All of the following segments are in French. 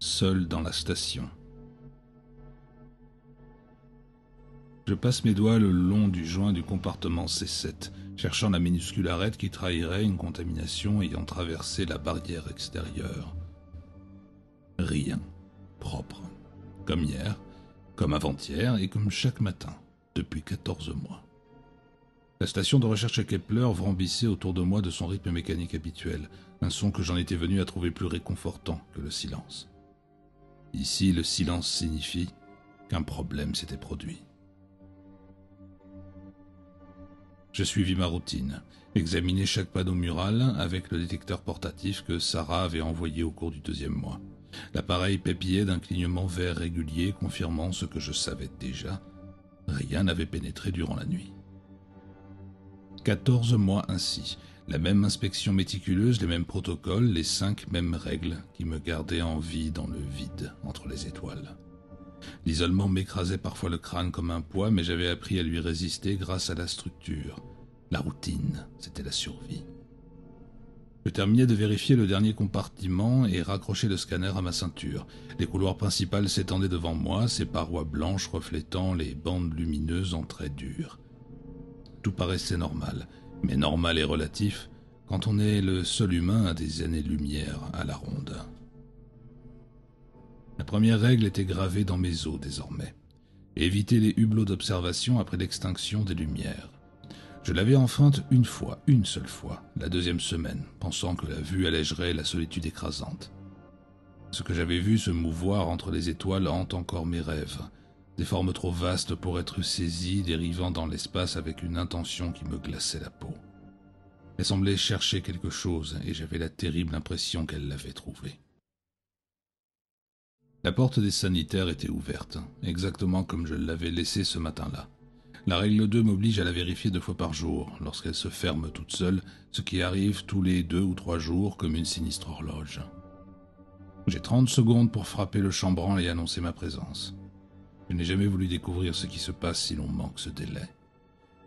seul dans la station. Je passe mes doigts le long du joint du compartiment C7, cherchant la minuscule arête qui trahirait une contamination ayant traversé la barrière extérieure. Rien. Propre. Comme hier, comme avant-hier et comme chaque matin, depuis 14 mois. La station de recherche Kepler vrambissait autour de moi de son rythme mécanique habituel, un son que j'en étais venu à trouver plus réconfortant que le silence. Ici, le silence signifie qu'un problème s'était produit. Je suivis ma routine, examiné chaque panneau mural avec le détecteur portatif que Sarah avait envoyé au cours du 2e mois. L'appareil pépillait d'un clignement vert régulier confirmant ce que je savais déjà. Rien n'avait pénétré durant la nuit. 14 mois ainsi, la même inspection méticuleuse, les mêmes protocoles, les 5 mêmes règles qui me gardaient en vie dans le vide entre les étoiles. L'isolement m'écrasait parfois le crâne comme un poids, mais j'avais appris à lui résister grâce à la structure. La routine, c'était la survie. Je terminais de vérifier le dernier compartiment et raccrochais le scanner à ma ceinture. Les couloirs principaux s'étendaient devant moi, ses parois blanches reflétant les bandes lumineuses en traits durs. Tout paraissait normal, mais normal et relatif quand on est le seul humain à des années-lumière à la ronde. La première règle était gravée dans mes os désormais. Éviter les hublots d'observation après l'extinction des lumières. Je l'avais enfreinte une seule fois, la 2e semaine, pensant que la vue allégerait la solitude écrasante. Ce que j'avais vu se mouvoir entre les étoiles hante encore mes rêves. Des formes trop vastes pour être saisies, dérivant dans l'espace avec une intention qui me glaçait la peau. Elle semblait chercher quelque chose et j'avais la terrible impression qu'elle l'avait trouvé. La porte des sanitaires était ouverte, exactement comme je l'avais laissée ce matin-là. La règle 2 m'oblige à la vérifier 2 fois par jour, lorsqu'elle se ferme toute seule, ce qui arrive tous les 2 ou 3 jours comme une sinistre horloge. J'ai 30 secondes pour frapper le chambranle et annoncer ma présence. Je n'ai jamais voulu découvrir ce qui se passe si l'on manque ce délai.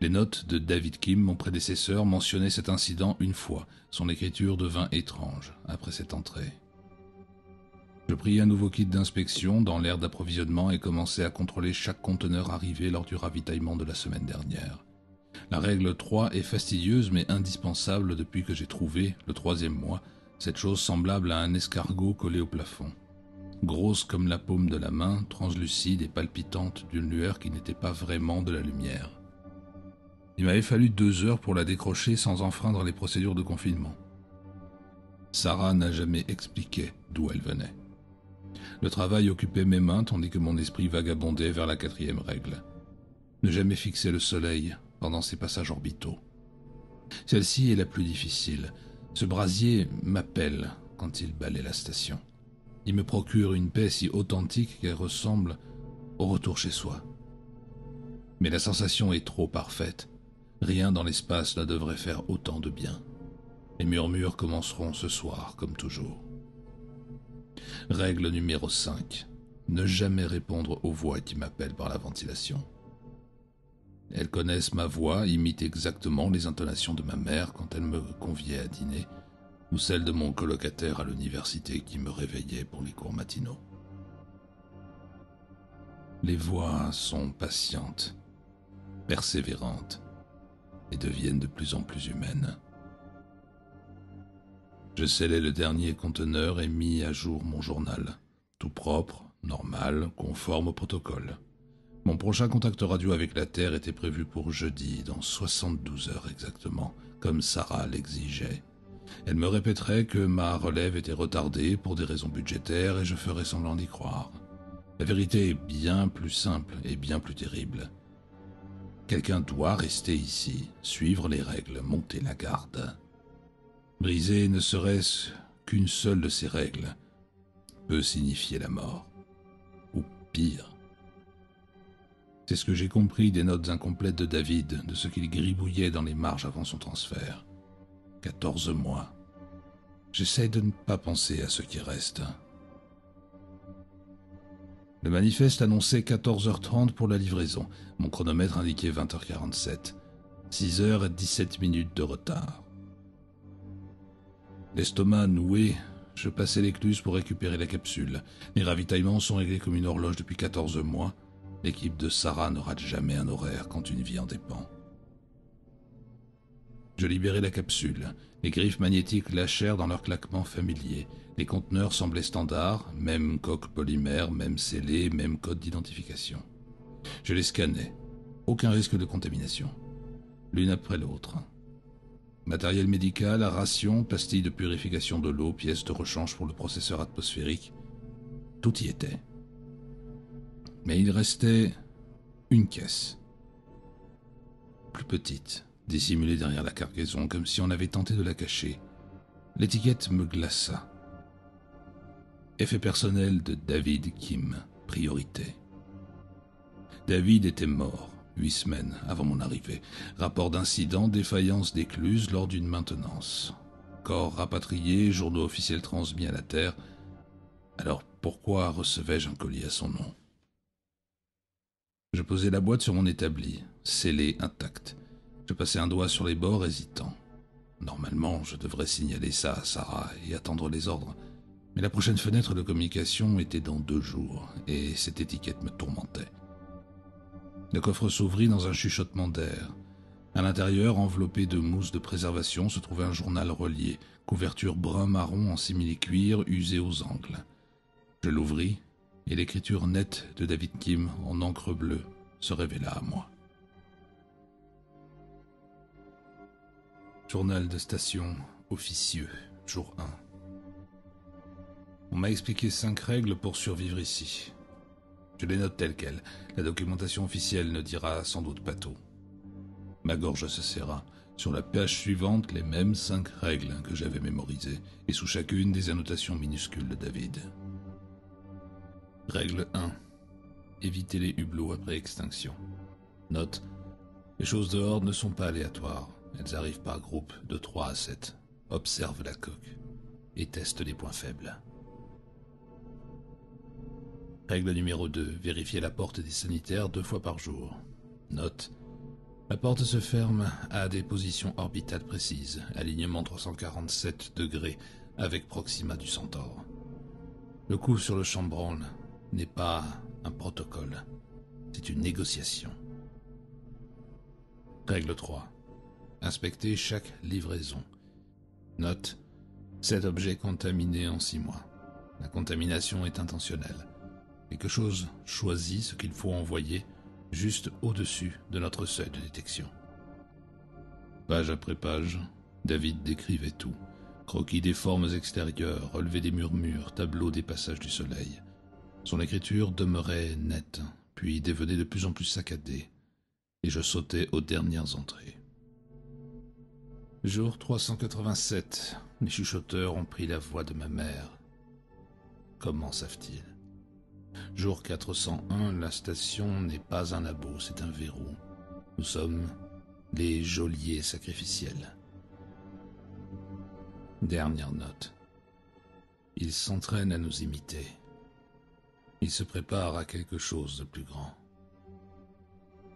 Les notes de David Kim, mon prédécesseur, mentionnaient cet incident une fois. Son écriture devint étrange après cette entrée. Je pris un nouveau kit d'inspection dans l'aire d'approvisionnement et commençai à contrôler chaque conteneur arrivé lors du ravitaillement de la semaine dernière. La règle 3 est fastidieuse mais indispensable depuis que j'ai trouvé, le 3e mois, cette chose semblable à un escargot collé au plafond. Grosse comme la paume de la main, translucide et palpitante d'une lueur qui n'était pas vraiment de la lumière. Il m'avait fallu 2 heures pour la décrocher sans enfreindre les procédures de confinement. Sarah n'a jamais expliqué d'où elle venait. Le travail occupait mes mains tandis que mon esprit vagabondait vers la 4e règle. Ne jamais fixer le soleil pendant ses passages orbitaux. Celle-ci est la plus difficile. Ce brasier m'appelle quand il balaie la station. Il me procure une paix si authentique qu'elle ressemble au retour chez soi. Mais la sensation est trop parfaite. Rien dans l'espace ne devrait faire autant de bien. Les murmures commenceront ce soir, comme toujours. Règle numéro 5. Ne jamais répondre aux voix qui m'appellent par la ventilation. Elles connaissent ma voix, imitent exactement les intonations de ma mère quand elle me conviait à dîner, ou celle de mon colocataire à l'université qui me réveillait pour les cours matinaux. Les voix sont patientes, persévérantes, et deviennent de plus en plus humaines. Je scellai le dernier conteneur et mis à jour mon journal, tout propre, normal, conforme au protocole. Mon prochain contact radio avec la Terre était prévu pour jeudi, dans 72 heures exactement, comme Sarah l'exigeait. Elle me répéterait que ma relève était retardée pour des raisons budgétaires et je ferais semblant d'y croire. La vérité est bien plus simple et bien plus terrible. Quelqu'un doit rester ici, suivre les règles, monter la garde. Briser ne serait-ce qu'une seule de ces règles peut signifier la mort, ou pire. C'est ce que j'ai compris des notes incomplètes de David, de ce qu'il gribouillait dans les marges avant son transfert. 14 mois. J'essaie de ne pas penser à ce qui reste. Le manifeste annonçait 14h30 pour la livraison. Mon chronomètre indiquait 20h47. 6h17 de retard. L'estomac noué, Je passais l'écluse pour récupérer la capsule. Les ravitaillements sont réglés comme une horloge depuis 14 mois. L'équipe de Sarah ne rate jamais un horaire quand une vie en dépend. Je libérai la capsule. Les griffes magnétiques lâchèrent dans leur claquement familier. Les conteneurs semblaient standards, même coque polymère, même scellé, même code d'identification. Je les scannais. Aucun risque de contamination. L'une après l'autre. Matériel médical, ration, pastilles de purification de l'eau, pièces de rechange pour le processeur atmosphérique. Tout y était. Mais il restait une caisse. Plus petite, dissimulée derrière la cargaison, comme si on avait tenté de la cacher. L'étiquette me glaça. Effet personnel de David Kim, priorité. David était mort 8 semaines avant mon arrivée. Rapport d'incident, défaillance d'écluse lors d'une maintenance. Corps rapatrié, journaux officiels transmis à la Terre. Alors pourquoi recevais-je un colis à son nom? Je posai la boîte sur mon établi, scellée, intacte. Je passai un doigt sur les bords, hésitant. Normalement, je devrais signaler ça à Sarah et attendre les ordres. Mais la prochaine fenêtre de communication était dans 2 jours, et cette étiquette me tourmentait. Le coffre s'ouvrit dans un chuchotement d'air. À l'intérieur, enveloppé de mousse de préservation, se trouvait un journal relié, couverture brun-marron en simili-cuir usé aux angles. Je l'ouvris, et l'écriture nette de David Kim en encre bleue se révéla à moi. Journal de station officieux, jour 1. On m'a expliqué 5 règles pour survivre ici. Je les note telles quelles. La documentation officielle ne dira sans doute pas tout. Ma gorge se serra. Sur la page suivante, les mêmes 5 règles que j'avais mémorisées, et sous chacune des annotations minuscules de David. Règle 1. Éviter les hublots après extinction. Note. Les choses dehors ne sont pas aléatoires. Elles arrivent par groupe de 3 à 7. Observe la coque et teste les points faibles. Règle numéro 2. Vérifier la porte des sanitaires 2 fois par jour. Note. La porte se ferme à des positions orbitales précises, alignement 347 degrés avec Proxima du Centaure. Le coup sur le chambranle n'est pas un protocole, c'est une négociation. Règle 3. Inspecter chaque livraison. Note. 7 objets contaminés en 6 mois. La contamination est intentionnelle. Quelque chose choisit ce qu'il faut envoyer juste au-dessus de notre seuil de détection. Page après page, David décrivait tout. Croquis des formes extérieures, relevé des murmures, tableau des passages du soleil. Son écriture demeurait nette, puis devenait de plus en plus saccadée, et je sautais aux dernières entrées. Jour 387, les chuchoteurs ont pris la voix de ma mère. Comment savent-ils? Jour 401, la station n'est pas un labo, c'est un verrou. Nous sommes les geôliers sacrificiels. Dernière note. Ils s'entraînent à nous imiter. Ils se préparent à quelque chose de plus grand.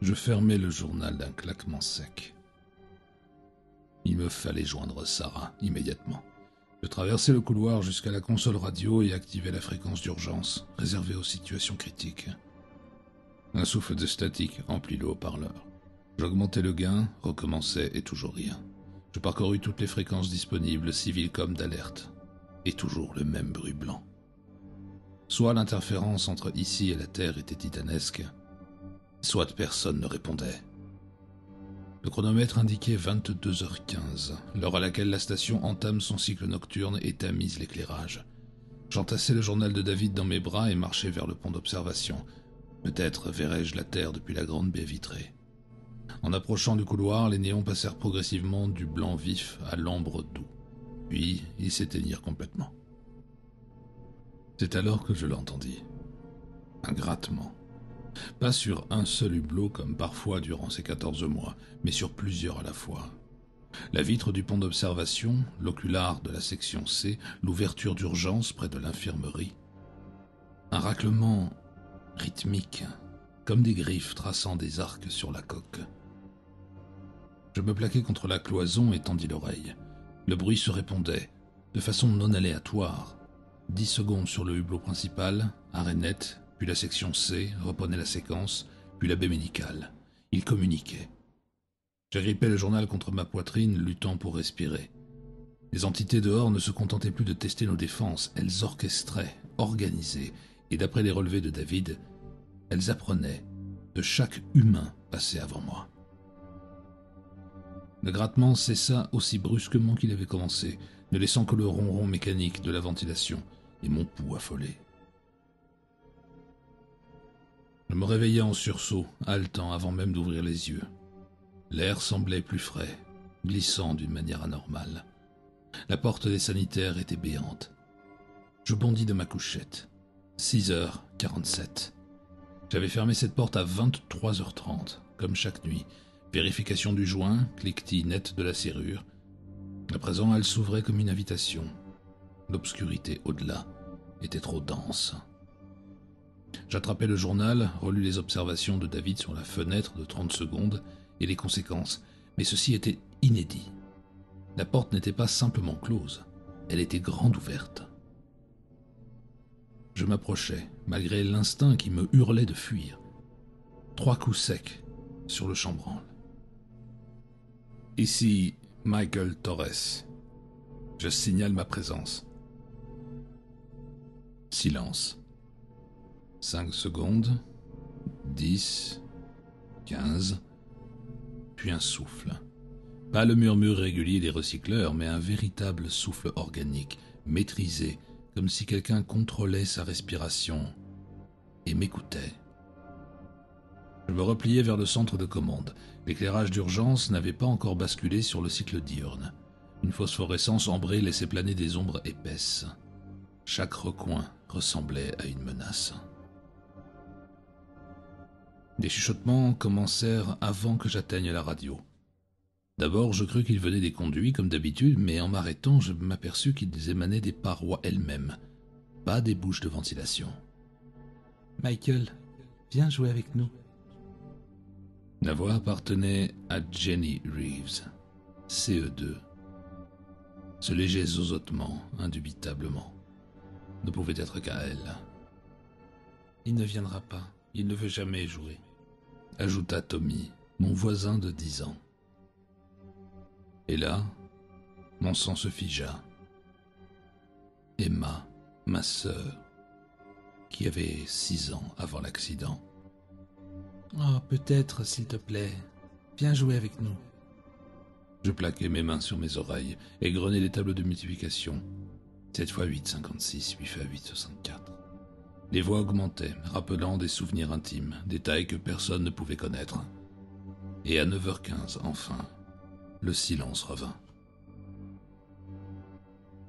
Je fermai le journal d'un claquement sec. Il me fallait joindre Sarah immédiatement. Je traversai le couloir jusqu'à la console radio et activai la fréquence d'urgence, réservée aux situations critiques. Un souffle de statique emplit le haut-parleur. J'augmentai le gain, recommençai et toujours rien. Je parcourus toutes les fréquences disponibles, civiles comme d'alerte, et toujours le même bruit blanc. Soit l'interférence entre ici et la Terre était titanesque, soit personne ne répondait. Le chronomètre indiquait 22h15, l'heure à laquelle la station entame son cycle nocturne et tamise l'éclairage. J'entassai le journal de David dans mes bras et marchai vers le pont d'observation. Peut-être verrai-je la Terre depuis la grande baie vitrée. En approchant du couloir, les néons passèrent progressivement du blanc vif à l'ambre doux. Puis ils s'éteignirent complètement. C'est alors que je l'entendis. Un grattement. Pas sur un seul hublot comme parfois durant ces 14 mois, mais sur plusieurs à la fois. La vitre du pont d'observation, l'ocular de la section C, l'ouverture d'urgence près de l'infirmerie. Un raclement rythmique, comme des griffes traçant des arcs sur la coque. Je me plaquai contre la cloison et tendis l'oreille. Le bruit se répondait, de façon non aléatoire. 10 secondes sur le hublot principal, arrêt net, puis la section C reprenait la séquence, puis la baie médicale. Il communiquait. J'agrippais le journal contre ma poitrine, luttant pour respirer. Les entités dehors ne se contentaient plus de tester nos défenses, elles orchestraient, organisaient, et d'après les relevés de David, elles apprenaient de chaque humain passé avant moi. Le grattement cessa aussi brusquement qu'il avait commencé, ne laissant que le ronron mécanique de la ventilation et mon pouls affolé. Je me réveillai en sursaut, haletant avant même d'ouvrir les yeux. L'air semblait plus frais, glissant d'une manière anormale. La porte des sanitaires était béante. Je bondis de ma couchette. 6h47. J'avais fermé cette porte à 23h30, comme chaque nuit. Vérification du joint, cliquetis net de la serrure. À présent, elle s'ouvrait comme une invitation. L'obscurité au-delà était trop dense. J'attrapais le journal, relus les observations de David sur la fenêtre de 30 secondes et les conséquences, mais ceci était inédit. La porte n'était pas simplement close, elle était grande ouverte. Je m'approchais, malgré l'instinct qui me hurlait de fuir. 3 coups secs sur le chambranle. Ici, Michael Torres. Je signale ma présence. Silence. 5 secondes, 10, 15, puis un souffle. Pas le murmure régulier des recycleurs, mais un véritable souffle organique, maîtrisé, comme si quelqu'un contrôlait sa respiration et m'écoutait. Je me repliai vers le centre de commande. L'éclairage d'urgence n'avait pas encore basculé sur le cycle diurne. Une phosphorescence ambrée laissait planer des ombres épaisses. Chaque recoin ressemblait à une menace. Des chuchotements commencèrent avant que j'atteigne la radio. D'abord, je crus qu'ils venaient des conduits, comme d'habitude, mais en m'arrêtant, je m'aperçus qu'ils émanaient des parois elles-mêmes, pas des bouches de ventilation. « Michael, viens jouer avec nous. » La voix appartenait à Jenny Reeves, CE2. Ce léger zozotement, indubitablement, ne pouvait être qu'à elle. « Il ne viendra pas, il ne veut jamais jouer. » ajouta Tommy, mon voisin de 10 ans. Et là, mon sang se figea. Emma, ma sœur, qui avait 6 ans avant l'accident. « Oh, peut-être, s'il te plaît, viens jouer avec nous. » Je plaquai mes mains sur mes oreilles et grenai les tables de multiplication. 7 x 8, 56, 8 x 8, 64. Les voix augmentaient, rappelant des souvenirs intimes, détails que personne ne pouvait connaître. Et à 9h15, enfin, le silence revint.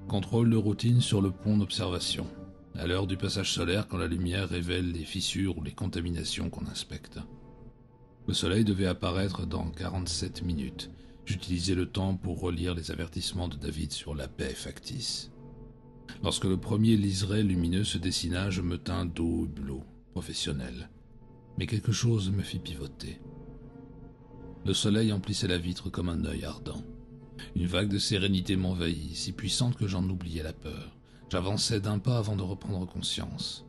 Contrôle de routine sur le pont d'observation. À l'heure du passage solaire, quand la lumière révèle les fissures ou les contaminations qu'on inspecte. Le soleil devait apparaître dans 47 minutes. J'utilisais le temps pour relire les avertissements de David sur la baie factice. Lorsque le premier liseré lumineux se dessina, je me tins dos au hublot, professionnel. Mais quelque chose me fit pivoter. Le soleil emplissait la vitre comme un œil ardent. Une vague de sérénité m'envahit, si puissante que j'en oubliais la peur. J'avançais d'un pas avant de reprendre conscience.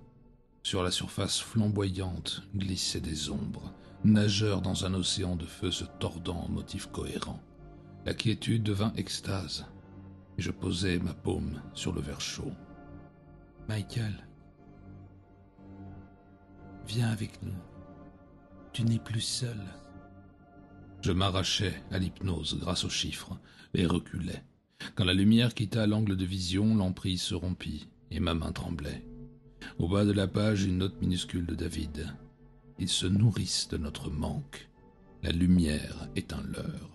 Sur la surface flamboyante glissaient des ombres, nageurs dans un océan de feu se tordant en motifs cohérents. La quiétude devint extase, et je posai ma paume sur le verre chaud. « Michael, viens avec nous. Tu n'es plus seul. » Je m'arrachais à l'hypnose grâce aux chiffres et reculais. Quand la lumière quitta l'angle de vision, l'emprise se rompit et ma main tremblait. Au bas de la page, une note minuscule de David. « Ils se nourrissent de notre manque. La lumière est un leurre. »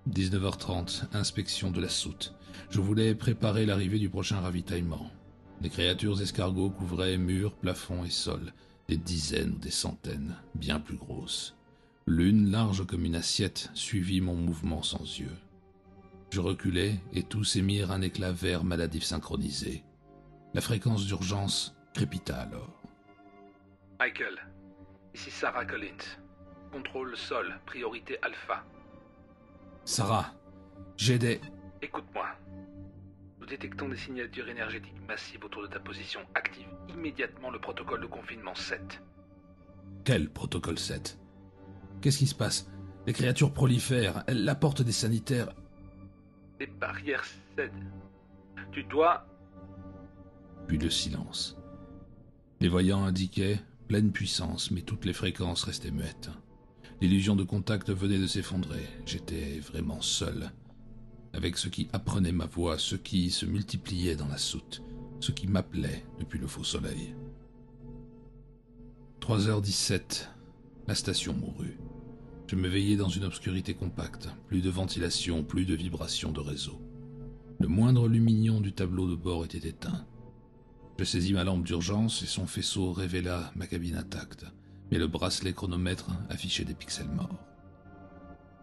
19h30, inspection de la soute. Je voulais préparer l'arrivée du prochain ravitaillement. Les créatures escargots couvraient murs, plafonds et sols, des dizaines ou des centaines, bien plus grosses. L'une, large comme une assiette, suivit mon mouvement sans yeux. Je reculai et tous émirent un éclat vert maladif synchronisé. La fréquence d'urgence crépita alors. « Michael, ici Sarah Collins. Contrôle sol, priorité alpha. »« Sarah, j'ai des... » Écoute-moi. Nous détectons des signatures énergétiques massives autour de ta position. Active immédiatement le protocole de confinement 7. Quel protocole 7? Qu'est-ce qui se passe? Les créatures prolifèrent, la porte des sanitaires... Les barrières cèdent. Tu dois... Puis le silence. Les voyants indiquaient pleine puissance, mais toutes les fréquences restaient muettes. L'illusion de contact venait de s'effondrer. J'étais vraiment seul. Avec ce qui apprenait ma voix, ce qui se multipliait dans la soute, ce qui m'appelait depuis le faux soleil. 3h17, la station mourut. Je m'éveillai dans une obscurité compacte, plus de ventilation, plus de vibrations de réseau. Le moindre lumignon du tableau de bord était éteint. Je saisis ma lampe d'urgence et son faisceau révéla ma cabine intacte, mais le bracelet chronomètre affichait des pixels morts.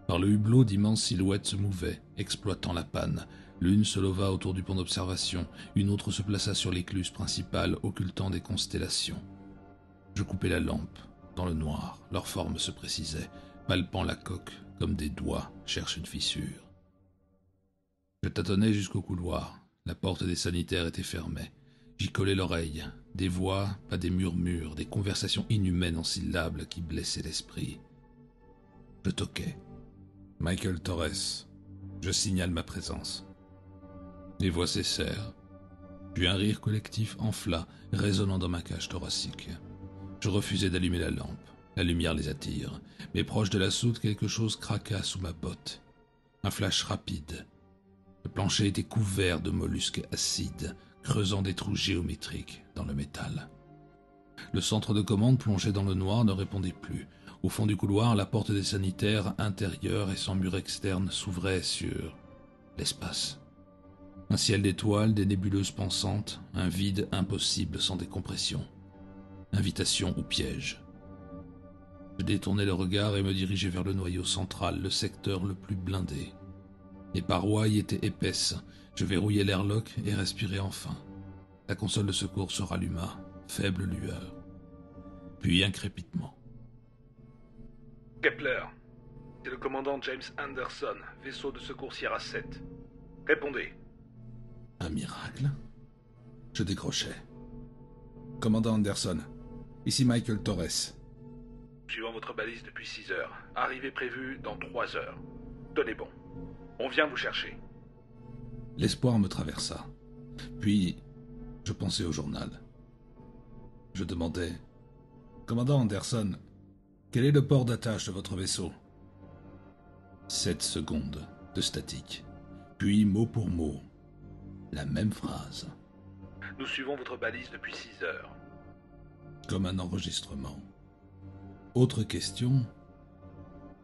Par le hublot, d'immenses silhouettes se mouvaient, exploitant la panne. L'une se leva autour du pont d'observation, une autre se plaça sur l'écluse principale, occultant des constellations. Je coupai la lampe. Dans le noir, leurs formes se précisaient, palpant la coque comme des doigts cherchent une fissure. Je tâtonnais jusqu'au couloir. La porte des sanitaires était fermée. J'y collai l'oreille. Des voix, pas des murmures, des conversations inhumaines en syllabes qui blessaient l'esprit. Je toquai. Michael Torres, je signale ma présence. Les voix cessèrent. Puis un rire collectif enfla, résonnant dans ma cage thoracique. Je refusai d'allumer la lampe. La lumière les attire. Mais proche de la soute, quelque chose craqua sous ma botte. Un flash rapide. Le plancher était couvert de mollusques acides, creusant des trous géométriques dans le métal. Le centre de commande, plongé dans le noir, ne répondait plus. Au fond du couloir, la porte des sanitaires intérieure et son mur externe s'ouvrait sur l'espace. Un ciel d'étoiles, des nébuleuses pensantes, un vide impossible sans décompression. Invitation ou piège. Je détournai le regard et me dirigeai vers le noyau central, le secteur le plus blindé. Les parois y étaient épaisses. Je verrouillai l'airlock et respirai enfin. La console de secours se ralluma, faible lueur. Puis un crépitement. Kepler, c'est le commandant James Anderson, vaisseau de secours Sierra 7. Répondez. Un miracle? Je décrochai. Commandant Anderson, ici Michael Torres. Suivant votre balise depuis 6 heures. Arrivée prévue dans 3 heures. Tenez bon. On vient vous chercher. L'espoir me traversa. Puis, je pensai au journal. Je demandai, Commandant Anderson, quel est le port d'attache de votre vaisseau? 7 secondes de statique. Puis, mot pour mot, la même phrase. Nous suivons votre balise depuis 6 heures. Comme un enregistrement. Autre question.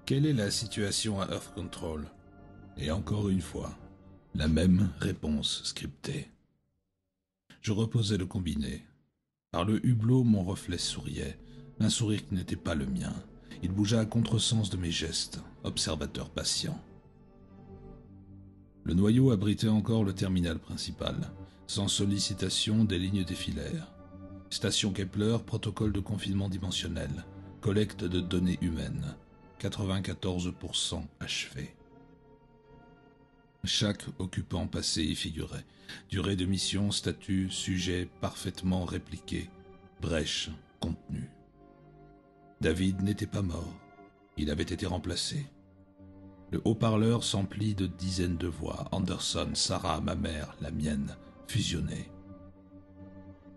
Quelle est la situation à Earth Control? Et encore une fois, la même réponse scriptée. Je reposai le combiné. Par le hublot, mon reflet souriait. Un sourire qui n'était pas le mien. Il bougea à contresens de mes gestes, observateur patient. Le noyau abritait encore le terminal principal. Sans sollicitation, des lignes défilèrent. Station Kepler, protocole de confinement dimensionnel. Collecte de données humaines. 94% achevé. Chaque occupant passé y figurait. Durée de mission, statut, sujet parfaitement répliqué. Brèche, contenu. David n'était pas mort. Il avait été remplacé. Le haut-parleur s'emplit de dizaines de voix. Anderson, Sarah, ma mère, la mienne, fusionnées.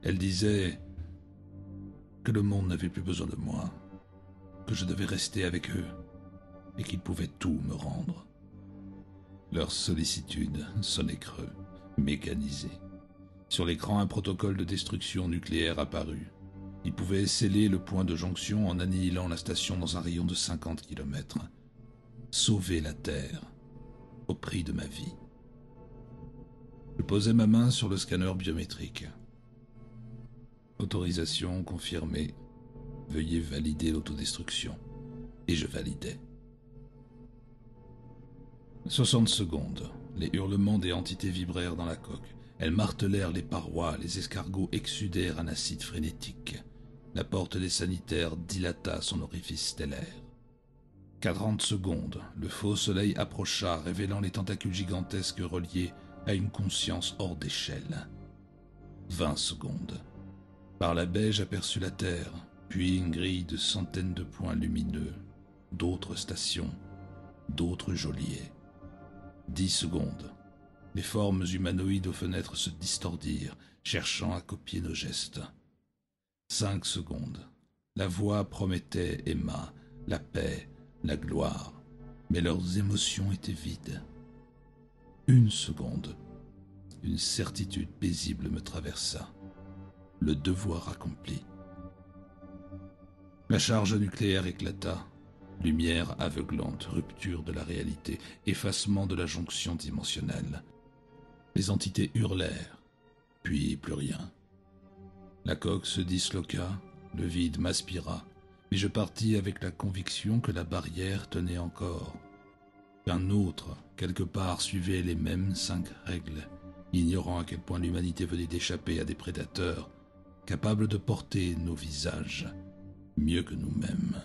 Elle disait que le monde n'avait plus besoin de moi, que je devais rester avec eux et qu'ils pouvaient tout me rendre. Leur sollicitude sonnait creux, mécanisé. Sur l'écran, un protocole de destruction nucléaire apparut. Il pouvait sceller le point de jonction en annihilant la station dans un rayon de 50 km. Sauver la Terre, au prix de ma vie. Je posai ma main sur le scanner biométrique. Autorisation confirmée. Veuillez valider l'autodestruction. Et je validai. 60 secondes. Les hurlements des entités vibrèrent dans la coque. Elles martelèrent les parois, les escargots exsudèrent un acide frénétique. La porte des sanitaires dilata son orifice stellaire. Qu'à 30 secondes, le faux soleil approcha, révélant les tentacules gigantesques reliés à une conscience hors d'échelle. 20 secondes. Par la baie, j'aperçus la Terre, puis une grille de centaines de points lumineux, d'autres stations, d'autres geôliers. 10 secondes. Les formes humanoïdes aux fenêtres se distordirent, cherchant à copier nos gestes. 5 secondes. La voix promettait Emma, la paix, la gloire, mais leurs émotions étaient vides. 1 seconde. Une certitude paisible me traversa. Le devoir accompli. La charge nucléaire éclata. Lumière aveuglante, rupture de la réalité, effacement de la jonction dimensionnelle. Les entités hurlèrent, puis plus rien. La coque se disloqua, le vide m'aspira, mais je partis avec la conviction que la barrière tenait encore. Qu'un autre, quelque part, suivait les mêmes 5 règles, ignorant à quel point l'humanité venait d'échapper à des prédateurs, capables de porter nos visages mieux que nous-mêmes.